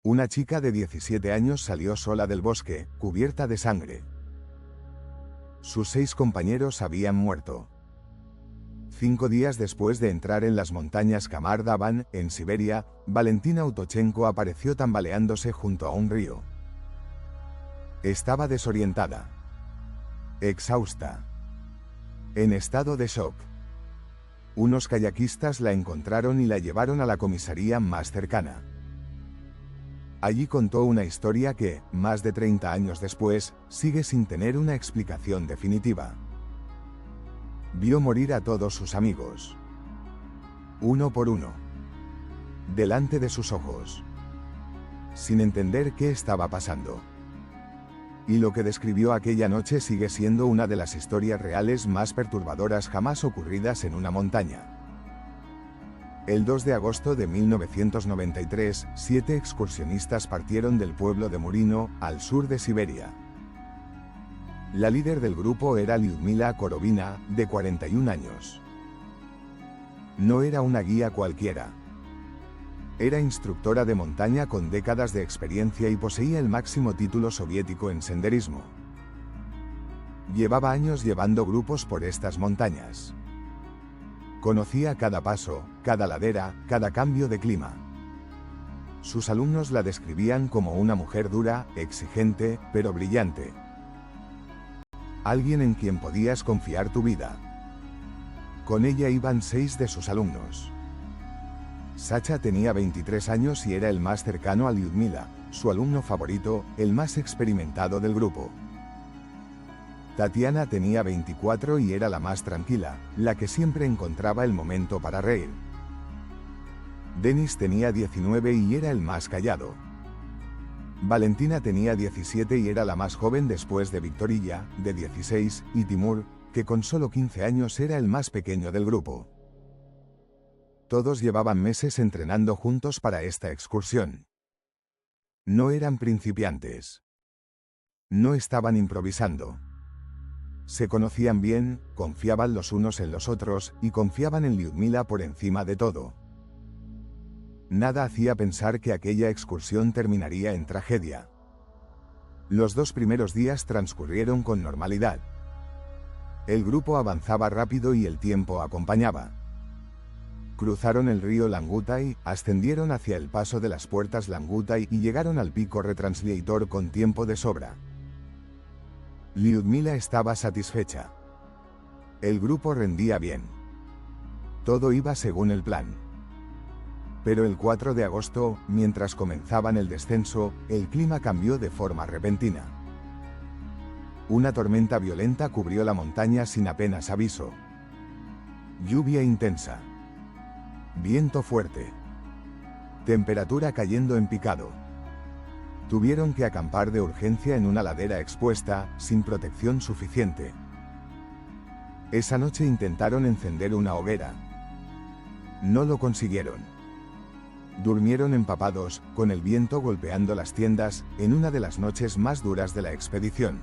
Una chica de 17 años salió sola del bosque, cubierta de sangre. Sus 6 compañeros habían muerto. 5 días después de entrar en las montañas Kamar-Davan, en Siberia, Valentina Utochenko apareció tambaleándose junto a un río. Estaba desorientada, exhausta, en estado de shock. Unos kayakistas la encontraron y la llevaron a la comisaría más cercana. Allí contó una historia que, más de 30 años después, sigue sin tener una explicación definitiva. Vio morir a todos sus amigos, uno por uno, delante de sus ojos, sin entender qué estaba pasando. Y lo que describió aquella noche sigue siendo una de las historias reales más perturbadoras jamás ocurridas en una montaña. El 2 de agosto de 1993, 7 excursionistas partieron del pueblo de Murino, al sur de Siberia. La líder del grupo era Lyudmila Korovina, de 41 años. No era una guía cualquiera. Era instructora de montaña con décadas de experiencia y poseía el máximo título soviético en senderismo. Llevaba años llevando grupos por estas montañas. Conocía cada paso, cada ladera, cada cambio de clima. Sus alumnos la describían como una mujer dura, exigente, pero brillante. Alguien en quien podías confiar tu vida. Con ella iban 6 de sus alumnos. Sacha tenía 23 años y era el más cercano a Lyudmila, su alumno favorito, el más experimentado del grupo. Tatiana tenía 24 y era la más tranquila, la que siempre encontraba el momento para reír. Denis tenía 19 y era el más callado. Valentina tenía 17 y era la más joven después de Victorilla, de 16, y Timur, que con solo 15 años era el más pequeño del grupo. Todos llevaban meses entrenando juntos para esta excursión. No eran principiantes. No estaban improvisando. Se conocían bien, confiaban los unos en los otros, y confiaban en Lyudmila por encima de todo. Nada hacía pensar que aquella excursión terminaría en tragedia. Los 2 primeros días transcurrieron con normalidad. El grupo avanzaba rápido y el tiempo acompañaba. Cruzaron el río Langutai, ascendieron hacia el paso de las puertas Langutai y llegaron al pico Retransliator con tiempo de sobra. Lyudmila estaba satisfecha. El grupo rendía bien. Todo iba según el plan. Pero el 4 de agosto, mientras comenzaban el descenso, el clima cambió de forma repentina. Una tormenta violenta cubrió la montaña sin apenas aviso. Lluvia intensa. Viento fuerte. Temperatura cayendo en picado. Tuvieron que acampar de urgencia en una ladera expuesta, sin protección suficiente. Esa noche intentaron encender una hoguera. No lo consiguieron. Durmieron empapados, con el viento golpeando las tiendas, en una de las noches más duras de la expedición.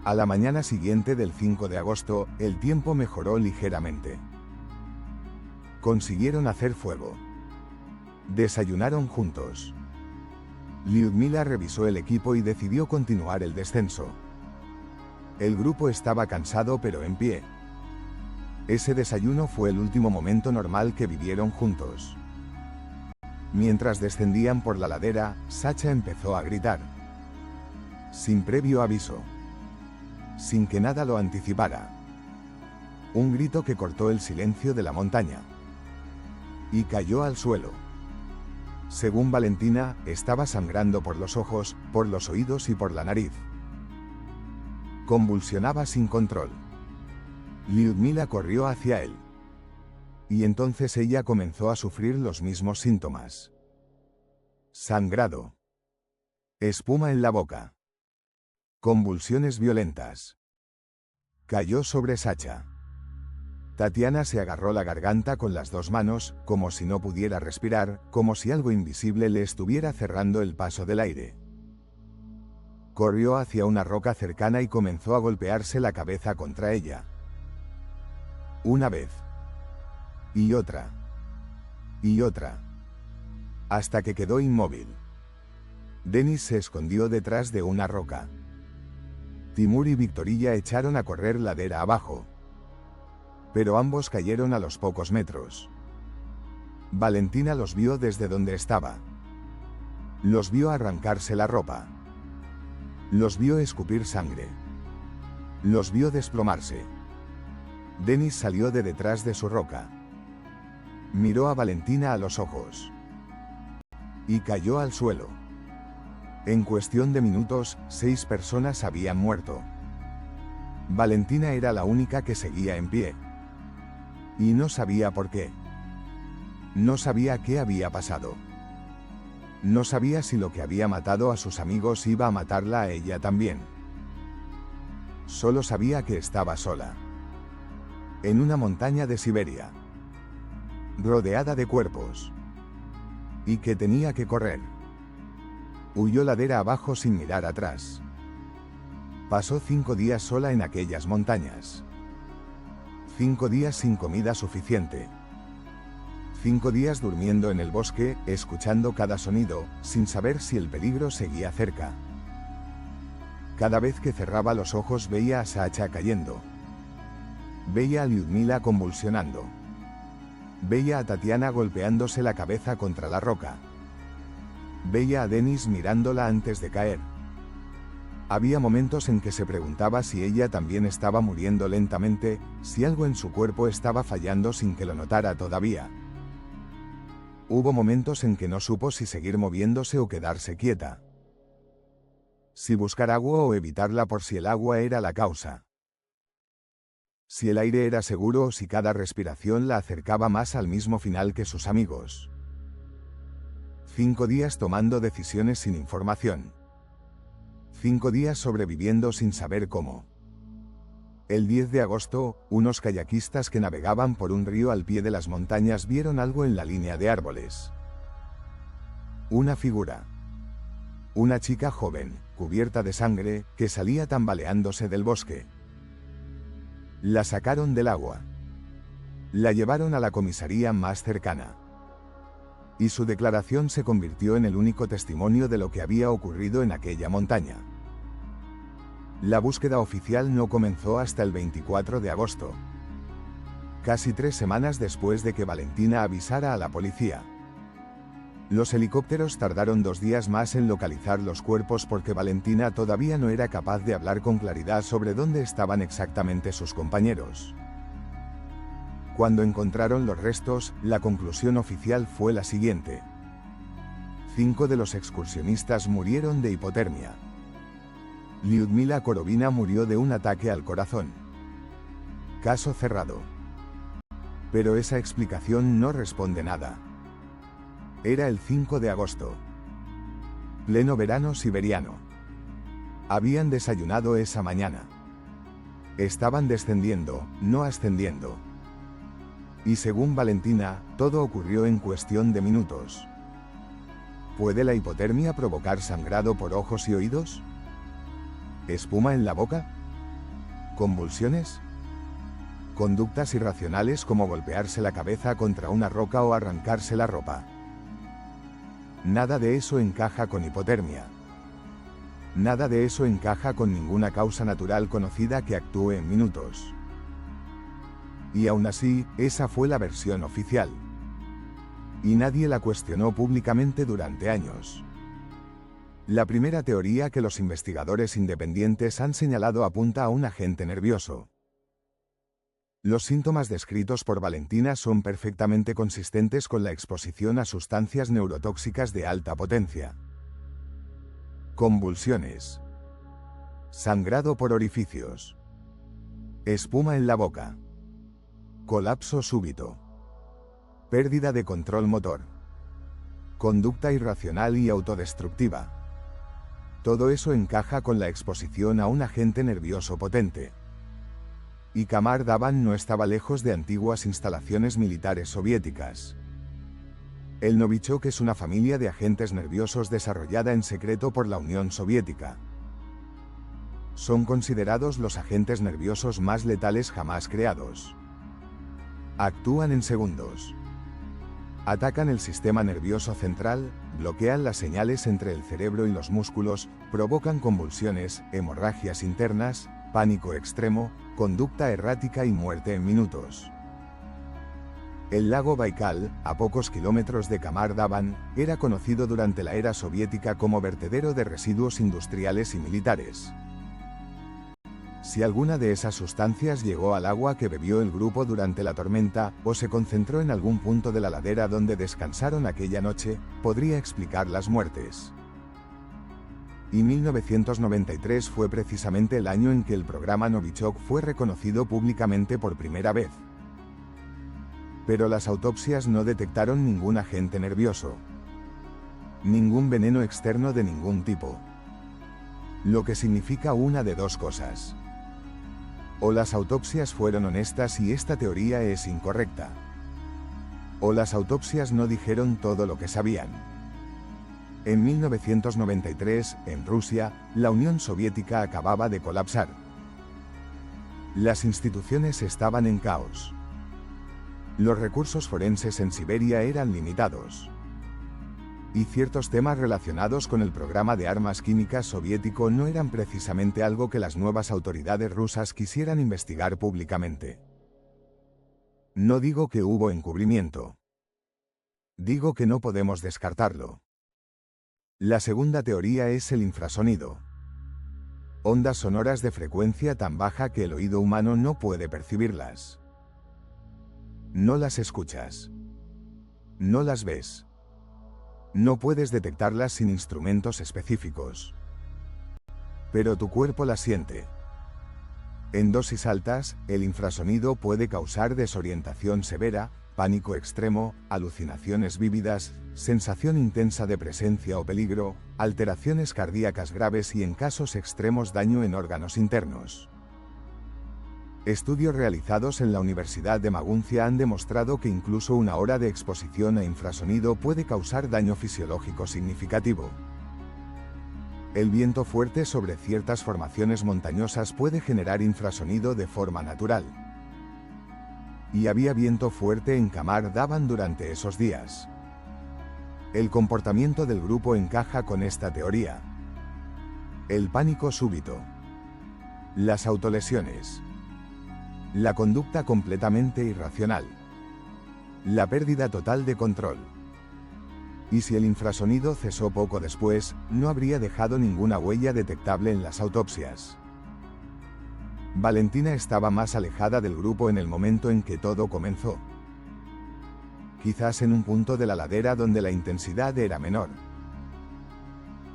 A la mañana siguiente del 5 de agosto, el tiempo mejoró ligeramente. Consiguieron hacer fuego. Desayunaron juntos. Lyudmila revisó el equipo y decidió continuar el descenso. El grupo estaba cansado pero en pie. Ese desayuno fue el último momento normal que vivieron juntos. Mientras descendían por la ladera, Sacha empezó a gritar. Sin previo aviso. Sin que nada lo anticipara. Un grito que cortó el silencio de la montaña. Y cayó al suelo. Según Valentina, estaba sangrando por los ojos, por los oídos y por la nariz. Convulsionaba sin control. Lyudmila corrió hacia él. Y entonces ella comenzó a sufrir los mismos síntomas. Sangrado. Espuma en la boca. Convulsiones violentas. Cayó sobre Sacha. Tatiana se agarró la garganta con las 2 manos, como si no pudiera respirar, como si algo invisible le estuviera cerrando el paso del aire. Corrió hacia una roca cercana y comenzó a golpearse la cabeza contra ella. Una vez. Y otra. Y otra. hasta que quedó inmóvil. Denis se escondió detrás de una roca. Timur y Victorilla echaron a correr ladera abajo. Pero ambos cayeron a los pocos metros. Valentina los vio desde donde estaba. Los vio arrancarse la ropa. Los vio escupir sangre. Los vio desplomarse. Denis salió de detrás de su roca. Miró a Valentina a los ojos. Y cayó al suelo. En cuestión de minutos, 6 personas habían muerto. Valentina era la única que seguía en pie. Y no sabía por qué. No sabía qué había pasado. No sabía si lo que había matado a sus amigos iba a matarla a ella también. Solo sabía que estaba sola. En una montaña de Siberia. Rodeada de cuerpos. Y que tenía que correr. Huyó ladera abajo sin mirar atrás. Pasó 5 días sola en aquellas montañas. 5 días sin comida suficiente. 5 días durmiendo en el bosque, escuchando cada sonido, sin saber si el peligro seguía cerca. Cada vez que cerraba los ojos veía a Sacha cayendo. Veía a Lyudmila convulsionando. Veía a Tatiana golpeándose la cabeza contra la roca. Veía a Denis mirándola antes de caer. Había momentos en que se preguntaba si ella también estaba muriendo lentamente, si algo en su cuerpo estaba fallando sin que lo notara todavía. Hubo momentos en que no supo si seguir moviéndose o quedarse quieta. Si buscar agua o evitarla por si el agua era la causa. Si el aire era seguro o si cada respiración la acercaba más al mismo final que sus amigos. 5 días tomando decisiones sin información. 5 días sobreviviendo sin saber cómo. El 10 de agosto, unos kayakistas que navegaban por un río al pie de las montañas vieron algo en la línea de árboles. Una figura. Una chica joven, cubierta de sangre, que salía tambaleándose del bosque. La sacaron del agua. La llevaron a la comisaría más cercana. Y su declaración se convirtió en el único testimonio de lo que había ocurrido en aquella montaña. La búsqueda oficial no comenzó hasta el 24 de agosto. Casi 3 semanas después de que Valentina avisara a la policía. Los helicópteros tardaron 2 días más en localizar los cuerpos porque Valentina todavía no era capaz de hablar con claridad sobre dónde estaban exactamente sus compañeros. Cuando encontraron los restos, la conclusión oficial fue la siguiente. 5 de los excursionistas murieron de hipotermia. Lyudmila Korovina murió de un ataque al corazón. Caso cerrado. Pero esa explicación no responde nada. Era el 5 de agosto. Pleno verano siberiano. Habían desayunado esa mañana. Estaban descendiendo, no ascendiendo. Y según Valentina, todo ocurrió en cuestión de minutos. ¿Puede la hipotermia provocar sangrado por ojos y oídos? ¿Espuma en la boca? ¿Convulsiones? ¿Conductas irracionales como golpearse la cabeza contra una roca o arrancarse la ropa? Nada de eso encaja con hipotermia. Nada de eso encaja con ninguna causa natural conocida que actúe en minutos. Y aún así, esa fue la versión oficial. Y nadie la cuestionó públicamente durante años. La primera teoría que los investigadores independientes han señalado apunta a un agente nervioso. Los síntomas descritos por Valentina son perfectamente consistentes con la exposición a sustancias neurotóxicas de alta potencia. Convulsiones. Sangrado por orificios. Espuma en la boca. Colapso súbito. Pérdida de control motor. Conducta irracional y autodestructiva. Todo eso encaja con la exposición a un agente nervioso potente. Y Kamar Davan no estaba lejos de antiguas instalaciones militares soviéticas. El Novichok es una familia de agentes nerviosos desarrollada en secreto por la Unión Soviética. Son considerados los agentes nerviosos más letales jamás creados. Actúan en segundos. Atacan el sistema nervioso central, bloquean las señales entre el cerebro y los músculos, provocan convulsiones, hemorragias internas, pánico extremo, conducta errática y muerte en minutos. El lago Baikal, a pocos kilómetros de Kamar-Davan, era conocido durante la era soviética como vertedero de residuos industriales y militares. Si alguna de esas sustancias llegó al agua que bebió el grupo durante la tormenta, o se concentró en algún punto de la ladera donde descansaron aquella noche, podría explicar las muertes. Y 1993 fue precisamente el año en que el programa Novichok fue reconocido públicamente por primera vez. Pero las autopsias no detectaron ningún agente nervioso. Ningún veneno externo de ningún tipo. Lo que significa una de dos cosas. O las autopsias fueron honestas y esta teoría es incorrecta. O las autopsias no dijeron todo lo que sabían. En 1993, en Rusia, la Unión Soviética acababa de colapsar. Las instituciones estaban en caos. Los recursos forenses en Siberia eran limitados. Y ciertos temas relacionados con el programa de armas químicas soviético no eran precisamente algo que las nuevas autoridades rusas quisieran investigar públicamente. No digo que hubo encubrimiento. Digo que no podemos descartarlo. La segunda teoría es el infrasonido. Ondas sonoras de frecuencia tan baja que el oído humano no puede percibirlas. No las escuchas. No las ves. No puedes detectarlas sin instrumentos específicos. Pero tu cuerpo las siente. En dosis altas, el infrasonido puede causar desorientación severa, pánico extremo, alucinaciones vívidas, sensación intensa de presencia o peligro, alteraciones cardíacas graves y en casos extremos daño en órganos internos. Estudios realizados en la Universidad de Maguncia han demostrado que incluso una hora de exposición a infrasonido puede causar daño fisiológico significativo. El viento fuerte sobre ciertas formaciones montañosas puede generar infrasonido de forma natural. Y había viento fuerte en Kamar-Davan durante esos días. El comportamiento del grupo encaja con esta teoría. El pánico súbito. Las autolesiones. La conducta completamente irracional. La pérdida total de control. Y si el infrasonido cesó poco después, no habría dejado ninguna huella detectable en las autopsias. Valentina estaba más alejada del grupo en el momento en que todo comenzó. Quizás en un punto de la ladera donde la intensidad era menor.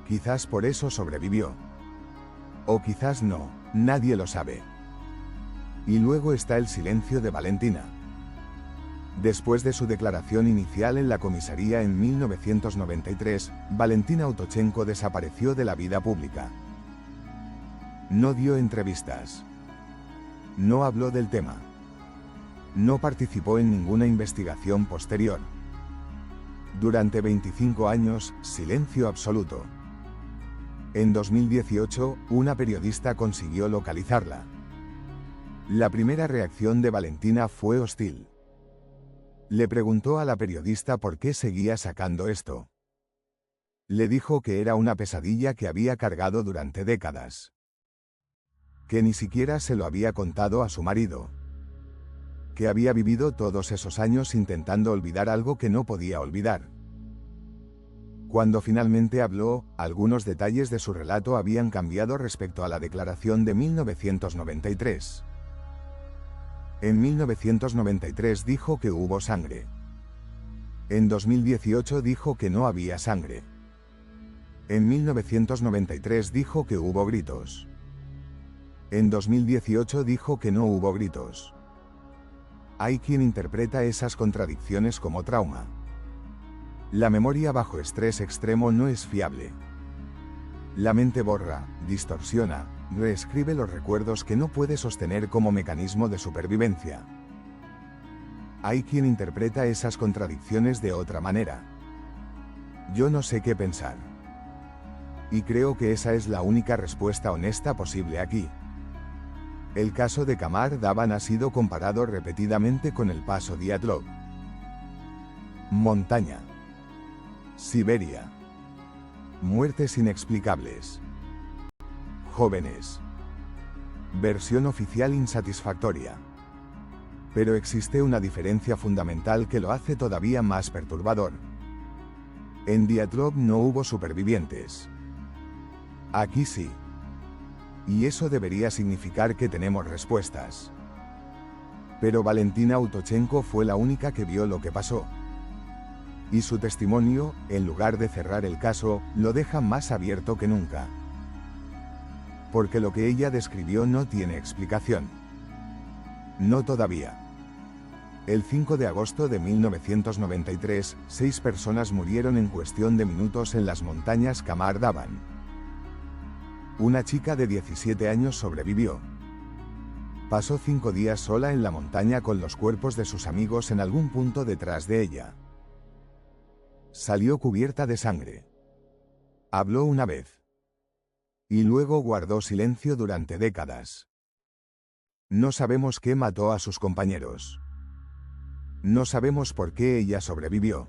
Quizás por eso sobrevivió. O quizás no, nadie lo sabe. Y luego está el silencio de Valentina. Después de su declaración inicial en la comisaría en 1993, Valentina Autochenko desapareció de la vida pública. No dio entrevistas. No habló del tema. No participó en ninguna investigación posterior. Durante 25 años, silencio absoluto. En 2018, una periodista consiguió localizarla. La primera reacción de Valentina fue hostil. Le preguntó a la periodista por qué seguía sacando esto. Le dijo que era una pesadilla que había cargado durante décadas. Que ni siquiera se lo había contado a su marido. Que había vivido todos esos años intentando olvidar algo que no podía olvidar. Cuando finalmente habló, algunos detalles de su relato habían cambiado respecto a la declaración de 1993. En 1993 dijo que hubo sangre. En 2018 dijo que no había sangre. En 1993 dijo que hubo gritos. En 2018 dijo que no hubo gritos. Hay quien interpreta esas contradicciones como trauma. La memoria bajo estrés extremo no es fiable. La mente borra, distorsiona, reescribe los recuerdos que no puede sostener como mecanismo de supervivencia. Hay quien interpreta esas contradicciones de otra manera. Yo no sé qué pensar. Y creo que esa es la única respuesta honesta posible aquí. El caso de Kamar-Davan ha sido comparado repetidamente con el paso Dyatlov. Montaña. Siberia. Muertes inexplicables. Jóvenes. Versión oficial insatisfactoria. Pero existe una diferencia fundamental que lo hace todavía más perturbador. En Dyatlov no hubo supervivientes. Aquí sí. Y eso debería significar que tenemos respuestas. Pero Valentina Autochenko fue la única que vio lo que pasó. Y su testimonio, en lugar de cerrar el caso, lo deja más abierto que nunca. Porque lo que ella describió no tiene explicación. No todavía. El 5 de agosto de 1993, 6 personas murieron en cuestión de minutos en las montañas Kamar Daban. Una chica de 17 años sobrevivió. Pasó 5 días sola en la montaña con los cuerpos de sus amigos en algún punto detrás de ella. Salió cubierta de sangre. Habló una vez. Y luego guardó silencio durante décadas. No sabemos qué mató a sus compañeros. No sabemos por qué ella sobrevivió.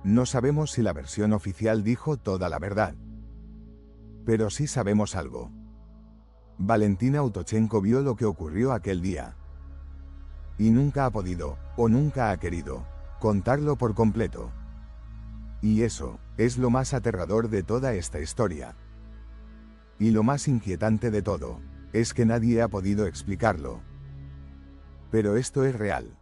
No sabemos si la versión oficial dijo toda la verdad. Pero sí sabemos algo. Valentina Autochenko vio lo que ocurrió aquel día. Y nunca ha podido, o nunca ha querido, contarlo por completo. Y eso es lo más aterrador de toda esta historia. Y lo más inquietante de todo es que nadie ha podido explicarlo. Pero esto es real.